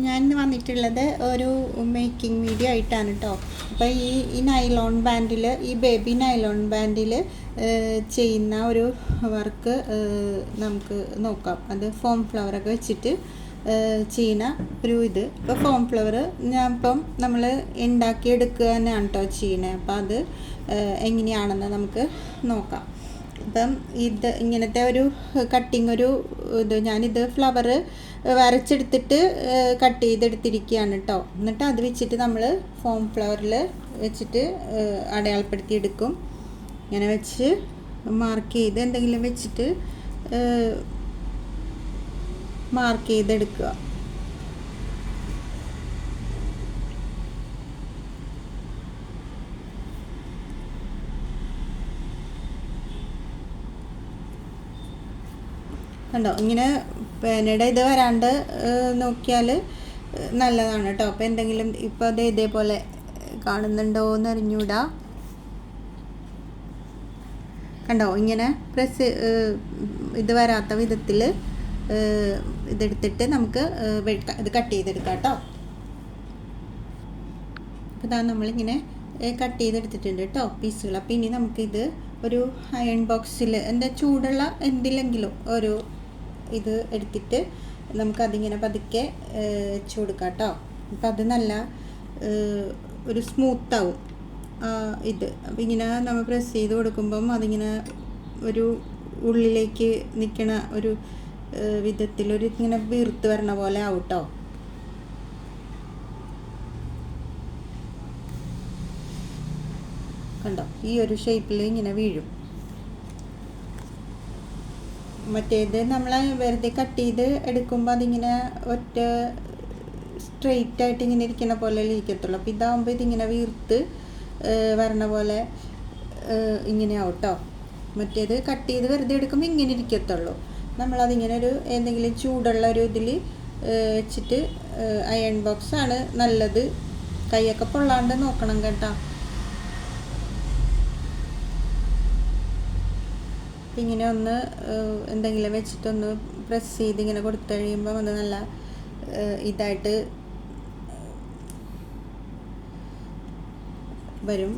ഞാൻ ഇന്ന് വന്നിട്ടുള്ളത് ഒരു മേക്കിംഗ് വീഡിയോ ആയിട്ടാണ് കേട്ടോ. അപ്പോൾ ഈ നൈലോൺ ബാൻഡിൽ, ഈ ബേബി നൈലോൺ ബാൻഡിൽ ചെയ്യുന്ന ഒരു വർക്ക് നമുക്ക് നോക്കാം. അത് ഫോം ഫ്ലവറൊക്കെ വെച്ചിട്ട് ചെയ്യുന്ന ഒരു ഇത്. ഇപ്പോൾ ഫോം ഫ്ലവർ ഇപ്പം നമ്മൾ ഉണ്ടാക്കിയെടുക്കുക തന്നെയാണ് കേട്ടോ ചെയ്യുന്നത്. അപ്പോൾ അത് എങ്ങനെയാണെന്ന് നമുക്ക് നോക്കാം. അപ്പം ഇത് ഇങ്ങനത്തെ ഒരു കട്ടിങ്, ഒരു ഇത് ഞാനിത് ഫ്ലവർ വരച്ചെടുത്തിട്ട് കട്ട് ചെയ്തെടുത്തിരിക്കുകയാണ് കേട്ടോ. എന്നിട്ട് അത് വെച്ചിട്ട് നമ്മൾ ഫോം ഫ്ലവറിൽ വെച്ചിട്ട് അടയാളപ്പെടുത്തി എടുക്കും. ഇങ്ങനെ വെച്ച് മാർക്ക് ചെയ്ത് എന്തെങ്കിലും വെച്ചിട്ട് മാർക്ക് ചെയ്തെടുക്കുക. കണ്ടോ, ഇങ്ങനെ പേനയുടെ ഇത് വരാണ്ട് നോക്കിയാൽ നല്ലതാണ് കേട്ടോ. അപ്പോൾ എന്തെങ്കിലും ഇപ്പോൾ അത് ഇതേപോലെ കാണുന്നുണ്ടോ എന്ന് അറിഞ്ഞൂടാ. കണ്ടോ, ഇങ്ങനെ പ്രസ് ഇത് വരാത്ത വിധത്തിൽ ഇതെടുത്തിട്ട് നമുക്ക് ഇത് കട്ട് ചെയ്തെടുക്കാം കേട്ടോ. അപ്പോൾ ഇതാ നമ്മളിങ്ങനെ കട്ട് ചെയ്തെടുത്തിട്ടുണ്ട് കേട്ടോ പീസുകൾ. അപ്പോൾ ഇനി നമുക്കിത് ഒരു അയൺ ബോക്സിൽ ചൂടുള്ള എന്തിലെങ്കിലും ഒരു ഇത് എടുത്തിട്ട് നമുക്കതിങ്ങനെ പതുക്കെ വെച്ച് കൊടുക്കാം കേട്ടോ. അപ്പം അത് നല്ല ഒരു സ്മൂത്താവും ഇത്. അപ്പം ഇങ്ങനെ നമ്മൾ പ്രസ് ചെയ്ത് കൊടുക്കുമ്പം അതിങ്ങനെ ഒരു ഉള്ളിലേക്ക് നിൽക്കണ ഒരു വിധത്തിലൊരു ഇങ്ങനെ വീർത്ത് വരണ പോലെ ആവും കേട്ടോ. കണ്ടോ, ഈ ഒരു ഷേപ്പിൽ ഇങ്ങനെ വീഴും. മറ്റേത് നമ്മൾ വെറുതെ കട്ട് ചെയ്ത് എടുക്കുമ്പോൾ അതിങ്ങനെ ഒറ്റ സ്ട്രെയിറ്റ് ആയിട്ട് ഇങ്ങനെ ഇരിക്കുന്ന പോലെ ഇരിക്കത്തുള്ളൂ. അപ്പോൾ ഇതാകുമ്പോൾ ഇതിങ്ങനെ വീർത്ത് വരണ പോലെ ഇങ്ങനെ ആവും കേട്ടോ. മറ്റേത് കട്ട് ചെയ്ത് വെറുതെ എടുക്കുമ്പോൾ ഇങ്ങനെ ഇരിക്കത്തുള്ളൂ. നമ്മളതിങ്ങനെ ഒരു എന്തെങ്കിലും ചൂടുള്ള ഒരു ഇതിൽ വെച്ചിട്ട്, അയൺ ബോക്സാണ് നല്ലത്. കൈയൊക്കെ പൊള്ളാണ്ട് നോക്കണം കേട്ടോ. ഇങ്ങനെ ഒന്ന് എന്തെങ്കിലും വെച്ചിട്ടൊന്ന് പ്രസ് ചെയ്ത് ഇങ്ങനെ കൊടുത്തു കഴിയുമ്പോൾ അത് നല്ല ഇതായിട്ട് വരും.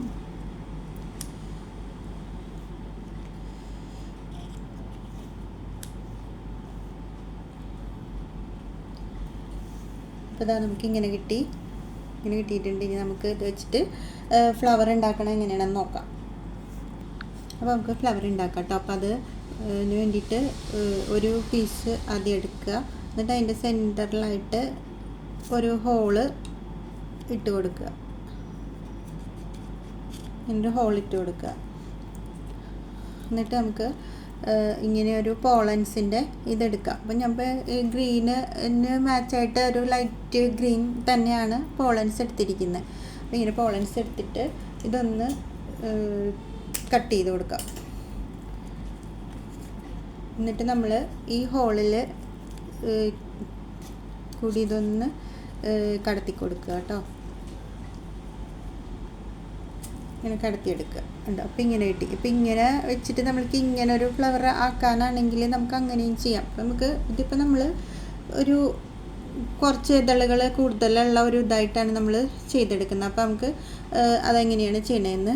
അപ്പോൾ ഇതാ നമുക്കിങ്ങനെ കിട്ടിയിട്ടുണ്ട്. ഇനി നമുക്ക് ഇത് വെച്ചിട്ട് ഫ്ലവർ ഉണ്ടാക്കണം എങ്ങനെയാണെന്ന് നോക്കാം. അപ്പോൾ നമുക്ക് ഫ്ലവർ ഉണ്ടാക്കാം കേട്ടോ. അപ്പോൾ അതിന് വേണ്ടിയിട്ട് ഒരു പീസ് ആദ്യം എടുക്കുക. എന്നിട്ട് അതിൻ്റെ സെൻറ്ററിലായിട്ട് ഒരു ഹോള് ഇട്ട് കൊടുക്കുക. ഇങ്ങനെ ഹോൾ ഇട്ട് കൊടുക്കുക. എന്നിട്ട് നമുക്ക് ഇങ്ങനെ ഒരു പോളൻസിൻ്റെ ഇതെടുക്കാം. അപ്പം ഞാൻ ഗ്രീന് മാച്ചായിട്ട് ഒരു ലൈറ്റ് ഗ്രീൻ തന്നെയാണ് പോളൻസ് എടുത്തിരിക്കുന്നത്. അപ്പോൾ ഇങ്ങനെ പോളൻസ് എടുത്തിട്ട് ഇതൊന്ന് കട്ട് ചെയ്ത് കൊടുക്കാം. എന്നിട്ട് നമ്മൾ ഈ ഹോളിൽ കൂടി ഇതൊന്ന് കടത്തി കൊടുക്കുക കേട്ടോ. ഇങ്ങനെ കടത്തിയെടുക്കുക ഉണ്ടോ. അപ്പോൾ ഇങ്ങനെ കിട്ടി. ഇപ്പം ഇങ്ങനെ വെച്ചിട്ട് നമ്മൾക്ക് ഇങ്ങനെ ഒരു ഫ്ലവർ ആക്കാനാണെങ്കിൽ നമുക്ക് അങ്ങനെയും ചെയ്യാം. അപ്പം നമുക്ക് ഇതിപ്പോൾ നമ്മൾ ഒരു കുറച്ച് ഇതളുകൾ കൂടുതലുള്ള ഒരു ഇതായിട്ടാണ് നമ്മൾ ചെയ്തെടുക്കുന്നത്. അപ്പോൾ നമുക്ക് അതെങ്ങനെയാണ് ചെയ്യണതെന്ന്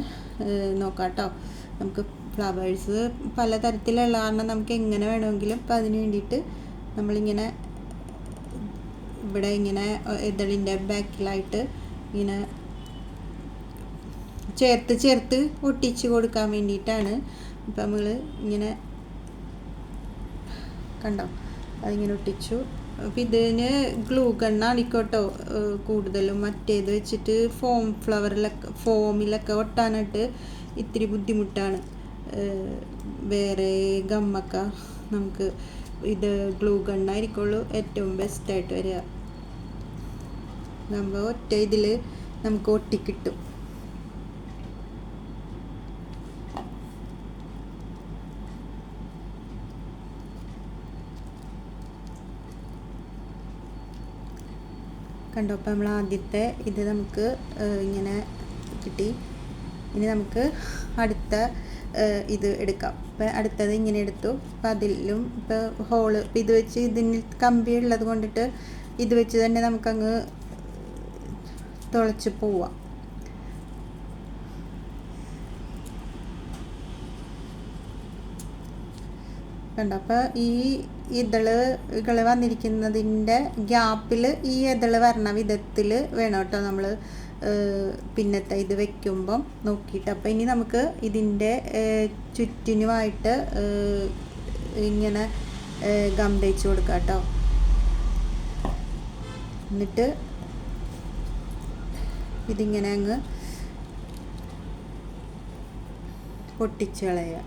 നോക്കാം കേട്ടോ. നമുക്ക് ഫ്ലവേഴ്സ് പലതരത്തിലുള്ള കാരണം നമുക്ക് എങ്ങനെ വേണമെങ്കിലും. അപ്പം അതിന് വേണ്ടിയിട്ട് നമ്മളിങ്ങനെ ഇവിടെ ഇങ്ങനെ ഇതളിൻ്റെ ബാക്കിലായിട്ട് ഇങ്ങനെ ചേർത്ത് ഒട്ടിച്ച് കൊടുക്കാൻ വേണ്ടിയിട്ടാണ്. അപ്പം നമ്മൾ ഇങ്ങനെ കണ്ടോ, അതിങ്ങനെ ഒട്ടിച്ചു. അപ്പം ഇതിന് ഗ്ലൂ ഗണ്ണാണിക്കോട്ടോ കൂടുതലും. മറ്റേത് വെച്ചിട്ട് ഫോമിലൊക്കെ ഒട്ടാനായിട്ട് ഇത്തിരി ബുദ്ധിമുട്ടാണ്. വേറെ ഗമ്മൊക്കെ നമുക്ക് ഇത് ഗ്ലൂ ഗണ്ണായിരിക്കുള്ളൂ ഏറ്റവും ബെസ്റ്റായിട്ട് വരിക. നമ്മൾ ഒറ്റ ഇതിൽ നമുക്ക് ഒട്ടിക്കിട്ടും. കണ്ടോ, അപ്പം നമ്മൾ ആദ്യത്തെ ഇത് നമുക്ക് ഇങ്ങനെ കിട്ടി. ഇനി നമുക്ക് അടുത്ത ഇത് എടുക്കാം. അപ്പോൾ അടുത്തത് ഇങ്ങനെ എടുത്തു. അപ്പോൾ അതിലും ഇപ്പോൾ ഹോള് ഇത് വെച്ച് ഇതിന് കമ്പി ഉള്ളത് കൊണ്ടിട്ട് ഇത് വെച്ച് തന്നെ നമുക്കങ്ങ് തുളച്ച് പോവാം. കണ്ടോ? അപ്പോൾ ഈ ഇതളുകൾ വന്നിരിക്കുന്നതിൻ്റെ ഗ്യാപ്പിൽ ഈ ഇതള് വരണ വിധത്തിൽ വേണം കേട്ടോ നമ്മൾ പിന്നത്തെ ഇത് വെക്കുമ്പം നോക്കിയിട്ട്. അപ്പോൾ ഇനി നമുക്ക് ഇതിൻ്റെ ചുറ്റിനുമായിട്ട് ഇങ്ങനെ ഗം തേച്ച് കൊടുക്കാം കേട്ടോ. എന്നിട്ട് ഇതിങ്ങനെ അങ്ങ് പൊട്ടിച്ച് കളയുക.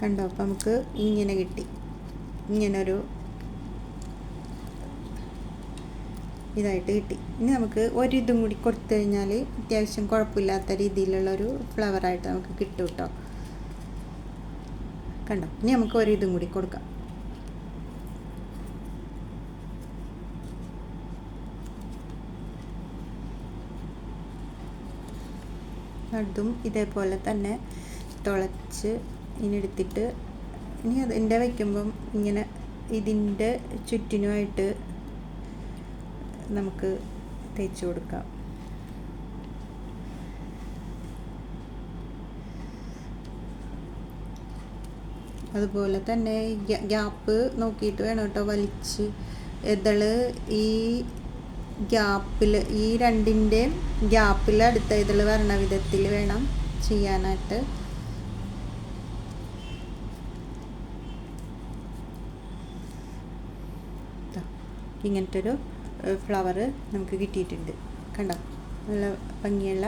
കണ്ടോ? അപ്പം നമുക്ക് ഇങ്ങനെ കിട്ടി, ഇങ്ങനൊരു ഇതായിട്ട് കിട്ടി. ഇനി നമുക്ക് ഒരിതും കൂടി കൊടുത്തു കഴിഞ്ഞാൽ അത്യാവശ്യം കുഴപ്പമില്ലാത്ത രീതിയിലുള്ളൊരു ഫ്ലവറായിട്ട് നമുക്ക് കിട്ടും കേട്ടോ. കണ്ടോ? ഇനി നമുക്ക് ഒരിതും കൂടി കൊടുക്കാം. അതും ഇതേപോലെ തന്നെ തുളച്ച് ഇനി എടുത്തിട്ട് ഇനി അതിൻ്റെ വയ്ക്കുമ്പം ഇങ്ങനെ ഇതിൻ്റെ ചുറ്റിനുമായിട്ട് നമുക്ക് തേച്ച് കൊടുക്കാം. അതുപോലെ തന്നെ ഗ്യാപ്പ് നോക്കിയിട്ട് വേണം കേട്ടോ വലിച്ച് ഇതള് ഈ ഗ്യാപ്പിൽ ഈ രണ്ടിൻ്റെ ഗ്യാപ്പിൽ അടുത്ത ഇതള് വരണ വിധത്തിൽ വേണം ചെയ്യാനായിട്ട്. ഇങ്ങനത്തെ ഒരു ഫ്ലവർ നമുക്ക് കിട്ടിയിട്ടുണ്ട്. കണ്ടോ? നല്ല ഭംഗിയുള്ള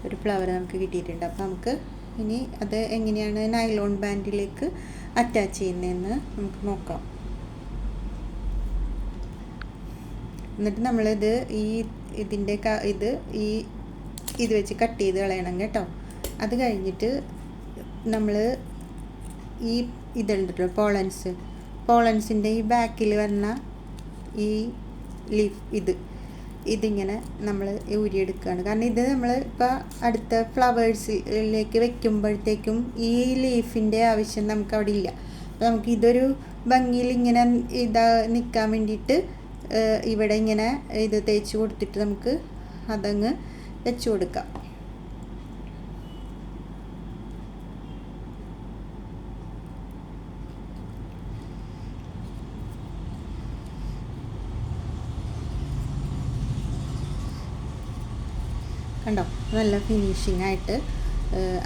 ഒരു ഫ്ലവർ നമുക്ക് കിട്ടിയിട്ടുണ്ട്. അപ്പോൾ നമുക്ക് ഇനി അത് എങ്ങനെയാണ് നൈലോൺ ബാൻഡിലേക്ക് അറ്റാച്ച് ചെയ്യുന്നതെന്ന് നമുക്ക് നോക്കാം. എന്നിട്ട് നമ്മളിത് ഇതിൻ്റെ ഇത് വെച്ച് കട്ട് ചെയ്ത് കളയണം കേട്ടോ. അത് കഴിഞ്ഞിട്ട് നമ്മൾ ഈ ഇതുണ്ടല്ലോ പോളൻസിൻ്റെ ഈ ബാക്കിൽ വന്ന ഈ ലീഫ് ഇതിങ്ങനെ നമ്മൾ ഊരിയെടുക്കുകയാണ്. കാരണം ഇത് നമ്മൾ ഇപ്പോൾ അടുത്ത ഫ്ലവേഴ്സിലേക്ക് വെക്കുമ്പോഴത്തേക്കും ഈ ലീഫിൻ്റെ ആവശ്യം നമുക്ക് അവിടെ ഇല്ല. അപ്പോൾ നമുക്ക് ഇതൊരു ഭംഗിയിൽ ഇങ്ങനെ നിൽക്കാൻ വേണ്ടിയിട്ട് ഇവിടെ ഇങ്ങനെ ഇത് തേച്ച് കൊടുത്തിട്ട് നമുക്ക് അതങ്ങ് വെച്ച് കൊടുക്കാം. കണ്ടോ? നല്ല ഫിനിഷിംഗ് ആയിട്ട്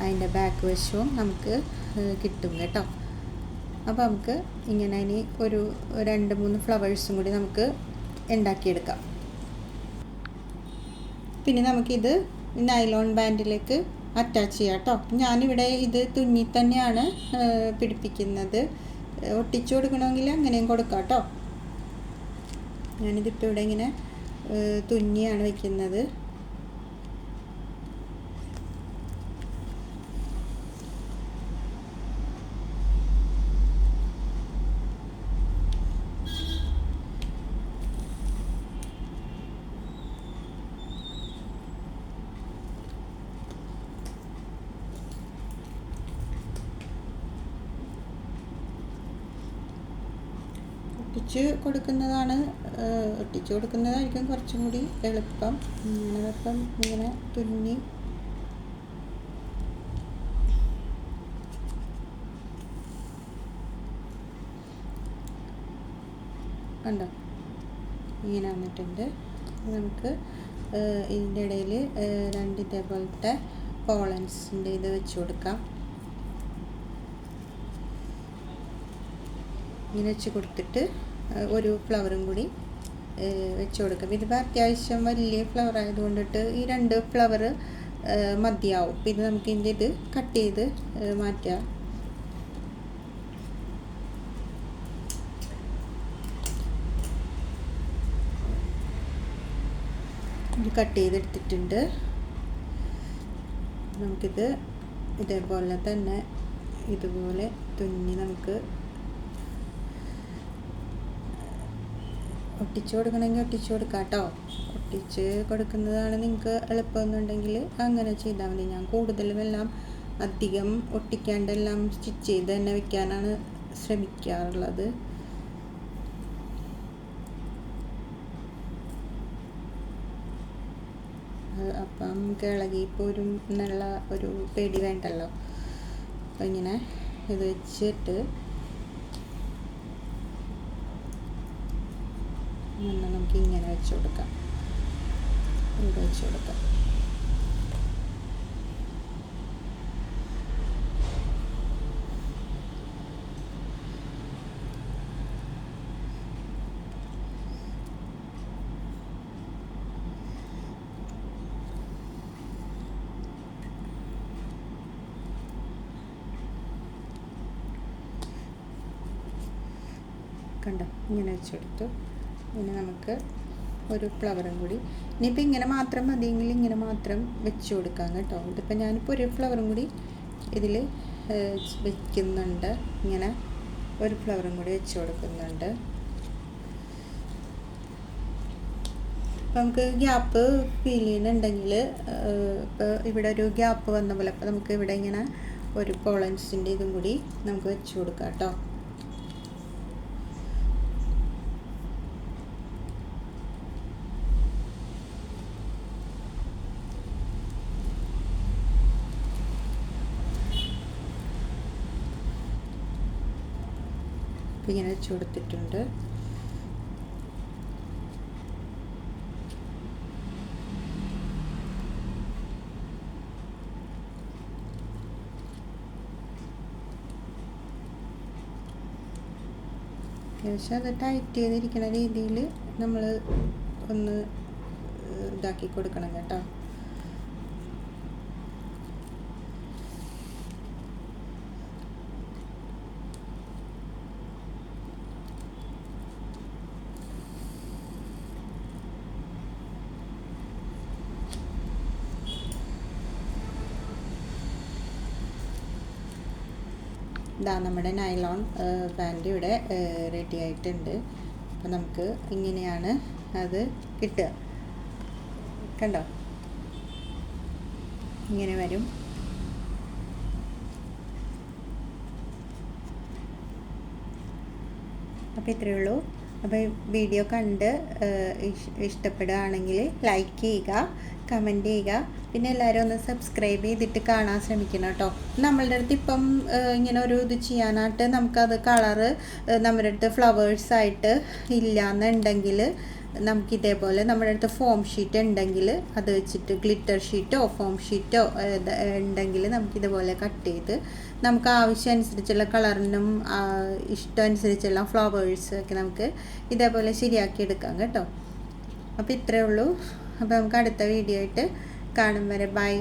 അതിൻ്റെ ബാക്ക് വശവും നമുക്ക് കിട്ടും കേട്ടോ. അപ്പോൾ നമുക്ക് ഇങ്ങനെ ഇനി ഒരു 2-3 ഫ്ലവേഴ്സും കൂടി നമുക്ക് ഉണ്ടാക്കിയെടുക്കാം. പിന്നെ നമുക്കിത് നൈലോൺ ബാൻഡിലേക്ക് അറ്റാച്ച് ചെയ്യാം കേട്ടോ. ഞാനിവിടെ ഇത് തുന്നി തന്നെയാണ് പിടിപ്പിക്കുന്നത്. ഒട്ടിച്ചു കൊടുക്കണമെങ്കിൽ അങ്ങനെയും കൊടുക്കാം കേട്ടോ. ഞാനിതിപ്പോൾ ഇവിടെ ഇങ്ങനെ തുന്നിയാണ് വയ്ക്കുന്നത്. ഒട്ടിച്ചു കൊടുക്കുന്നതായിരിക്കും കുറച്ചും കൂടി എളുപ്പം. അപ്പം ഇങ്ങനെ തുന്നി കണ്ടോ? ഇങ്ങനെ വന്നിട്ടുണ്ട്. നമുക്ക് ഇതിൻ്റെ ഇടയിൽ 2 ഇതേപോലത്തെ പോളൻസിൻ്റെ ഇത് വെച്ച് കൊടുക്കാം. ഇങ്ങനെ വെച്ച് കൊടുത്തിട്ട് ഒരു ഫ്ലവറും കൂടി വെച്ച് കൊടുക്കാം. ഇതിപ്പോൾ അത്യാവശ്യം വലിയ ഫ്ലവർ ആയതുകൊണ്ടിട്ട് ഈ 2 ഫ്ലവർ മതിയാവും. പിന്നെ നമുക്ക് ഇതിൻ്റെ ഇത് കട്ട് ചെയ്ത് മാറ്റാം. ഇത് കട്ട് ചെയ്തെടുത്തിട്ടുണ്ട്. നമുക്കിത് ഇതേപോലെ തന്നെ ഇതുപോലെ തുന്നി നമുക്ക് ഒട്ടിച്ചു കൊടുക്കണമെങ്കിൽ ഒട്ടിച്ചു കൊടുക്കാം കേട്ടോ. ഒട്ടിച്ച് കൊടുക്കുന്നതാണ് നിങ്ങൾക്ക് എളുപ്പമെന്നുണ്ടെങ്കിൽ അങ്ങനെ ചെയ്താൽ മതി. ഞാൻ കൂടുതലും എല്ലാം അധികം ഒട്ടിക്കാണ്ടെല്ലാം സ്റ്റിച്ച് ചെയ്ത് തന്നെ വെക്കാനാണ് ശ്രമിക്കാറുള്ളത്. അപ്പം ഇളകിപ്പോരും എന്നുള്ള ഒരു പേടി വേണ്ടല്ലോ. അപ്പം ഇങ്ങനെ ഇത് വെച്ചിട്ട് നമുക്ക് ഇങ്ങനെ വെച്ച് കൊടുക്കാം, ഇവിടെ വെച്ച് കൊടുക്കാം. കണ്ടോ, ഇങ്ങനെ വെച്ചെടുത്തു. ഇനി നമുക്ക് ഒരു ഫ്ലവറും കൂടി, ഇനിയിപ്പോൾ ഇങ്ങനെ മാത്രം മതിയെങ്കിൽ ഇങ്ങനെ മാത്രം വെച്ച് കൊടുക്കാം കേട്ടോ. ഇതിപ്പോൾ ഞാനിപ്പോൾ ഒരു ഫ്ലവറും കൂടി ഇതിൽ വെക്കുന്നുണ്ട്. ഇങ്ങനെ ഒരു ഫ്ലവറും കൂടി വെച്ച് കൊടുക്കുന്നുണ്ട്. അപ്പോൾ നമുക്ക് ഗ്യാപ്പ് ഫീൽ ചെയ്യുന്നുണ്ടെങ്കിൽ, ഇപ്പോൾ ഇവിടെ ഒരു ഗ്യാപ്പ് വന്ന പോലെ, അപ്പോൾ നമുക്ക് ഇവിടെ ഇങ്ങനെ ഒരു പോളൻസിൻ്റെ ഇതും കൂടി നമുക്ക് വെച്ച് കൊടുക്കാം കേട്ടോ. ഇങ്ങനെ വെച്ച് കൊടുത്തിട്ടുണ്ട്. അത്യാവശ്യം അത് ടൈറ്റ് ചെയ്തിരിക്കുന്ന രീതിയിൽ നമ്മൾ ഒന്ന് ഇതാക്കി കൊടുക്കണം കേട്ടോ. ഇതാ നമ്മുടെ നൈലോൺ പാൻറ് ഇവിടെ റെഡി ആയിട്ടുണ്ട്. അപ്പോൾ നമുക്ക് ഇങ്ങനെയാണ് അത് കിട്ടുക. കണ്ടോ, ഇങ്ങനെ വരും. അപ്പോൾ ഇത്രയേ ഉള്ളൂ. അപ്പോൾ വീഡിയോ കണ്ട് ഇഷ്ടപ്പെടുകയാണെങ്കിൽ ലൈക്ക് ചെയ്യുക, കമൻറ്റ് ചെയ്യുക. പിന്നെ എല്ലാവരും ഒന്ന് സബ്സ്ക്രൈബ് ചെയ്തിട്ട് കാണാൻ ശ്രമിക്കണം കേട്ടോ. നമ്മളുടെ അടുത്ത് ഇപ്പം ഇങ്ങനെ ഒരു ഇത് ചെയ്യാനായിട്ട് നമുക്കത് കളറ് നമ്മുടെ അടുത്ത് ഫ്ലവേഴ്സായിട്ട് ഇല്ലയെന്നുണ്ടെങ്കിൽ നമുക്കിതേപോലെ നമ്മുടെ അടുത്ത് ഫോം ഷീറ്റ് ഉണ്ടെങ്കിൽ അത് വെച്ചിട്ട് ഗ്ലിറ്റർ ഷീറ്റോ ഫോം ഷീറ്റോ ഉണ്ടെങ്കിൽ നമുക്കിതുപോലെ കട്ട് ചെയ്ത് നമുക്ക് ആവശ്യമനുസരിച്ചുള്ള കളറിനും ഇഷ്ടമനുസരിച്ചുള്ള ഫ്ലവേഴ്സ് ഒക്കെ നമുക്ക് ഇതേപോലെ ശരിയാക്കി എടുക്കാം കേട്ടോ. അപ്പോൾ ഇത്രയേ ഉള്ളൂ. അപ്പോൾ നമുക്ക് അടുത്ത വീഡിയോ ആയിട്ട് കാണും വരെ ബൈ.